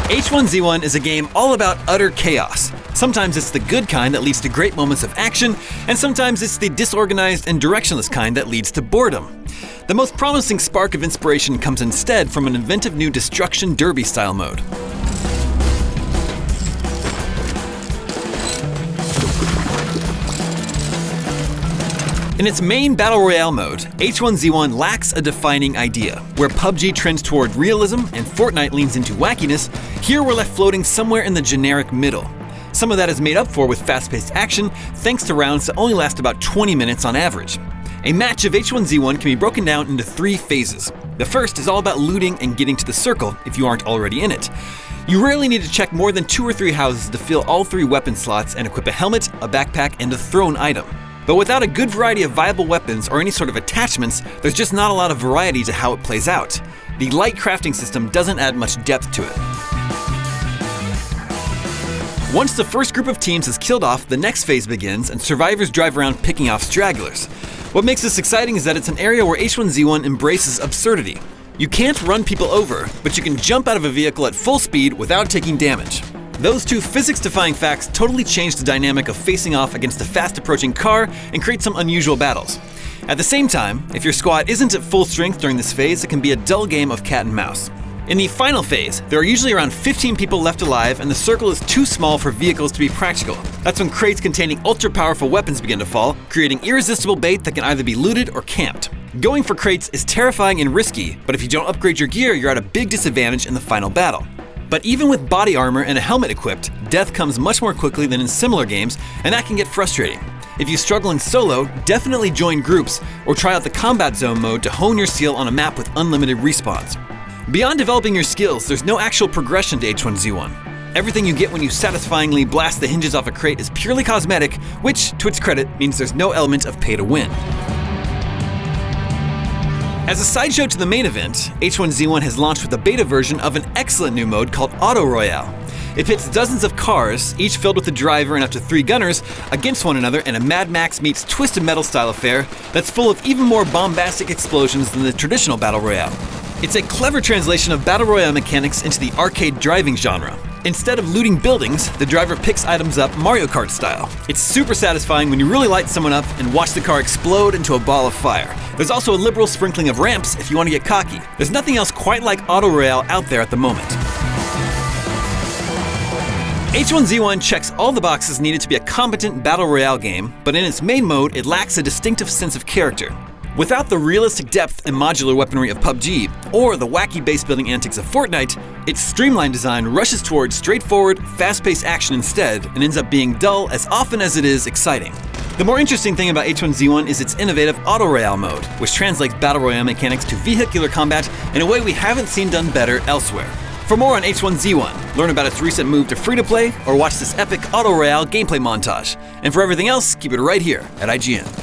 H1Z1 is a game all about utter chaos. Sometimes it's the good kind that leads to great moments of action, and sometimes it's the disorganized and directionless kind that leads to boredom. The most promising spark of inspiration comes instead from an inventive new Destruction Derby style mode. In its main Battle Royale mode, H1Z1 lacks a defining idea. Where PUBG trends toward realism and Fortnite leans into wackiness, here we're left floating somewhere in the generic middle. Some of that is made up for with fast-paced action, thanks to rounds that only last about 20 minutes on average. A match of H1Z1 can be broken down into 3 phases. The first is all about looting and getting to the circle if you aren't already in it. You rarely need to check more than 2 or 3 houses to fill all 3 weapon slots and equip a helmet, a backpack, and a thrown item. But without a good variety of viable weapons or any sort of attachments, there's just not a lot of variety to how it plays out. The light crafting system doesn't add much depth to it. Once the first group of teams is killed off, the next phase begins and survivors drive around picking off stragglers. What makes this exciting is that it's an area where H1Z1 embraces absurdity. You can't run people over, but you can jump out of a vehicle at full speed without taking damage. Those 2 physics-defying facts totally change the dynamic of facing off against a fast-approaching car and create some unusual battles. At the same time, if your squad isn't at full strength during this phase, it can be a dull game of cat and mouse. In the final phase, there are usually around 15 people left alive and the circle is too small for vehicles to be practical. That's when crates containing ultra-powerful weapons begin to fall, creating irresistible bait that can either be looted or camped. Going for crates is terrifying and risky, but if you don't upgrade your gear, you're at a big disadvantage in the final battle. But even with body armor and a helmet equipped, death comes much more quickly than in similar games, and that can get frustrating. If you struggle in solo, definitely join groups, or try out the combat zone mode to hone your skill on a map with unlimited respawns. Beyond developing your skills, there's no actual progression to H1Z1. Everything you get when you satisfyingly blast the hinges off a crate is purely cosmetic, which, to its credit, means there's no element of pay to win. As a sideshow to the main event, H1Z1 has launched with a beta version of an excellent new mode called Auto Royale. It pits dozens of cars, each filled with a driver and up to 3 gunners, against one another in a Mad Max meets Twisted Metal style affair that's full of even more bombastic explosions than the traditional Battle Royale. It's a clever translation of Battle Royale mechanics into the arcade driving genre. Instead of looting buildings, the driver picks items up Mario Kart style. It's super satisfying when you really light someone up and watch the car explode into a ball of fire. There's also a liberal sprinkling of ramps if you want to get cocky. There's nothing else quite like Auto Royale out there at the moment. H1Z1 checks all the boxes needed to be a competent Battle Royale game, but in its main mode, it lacks a distinctive sense of character. Without the realistic depth and modular weaponry of PUBG, or the wacky base-building antics of Fortnite, its streamlined design rushes towards straightforward, fast-paced action instead, and ends up being dull as often as it is exciting. The more interesting thing about H1Z1 is its innovative Auto Royale mode, which translates Battle Royale mechanics to vehicular combat in a way we haven't seen done better elsewhere. For more on H1Z1, learn about its recent move to free-to-play, or watch this epic Auto Royale gameplay montage. And for everything else, keep it right here at IGN.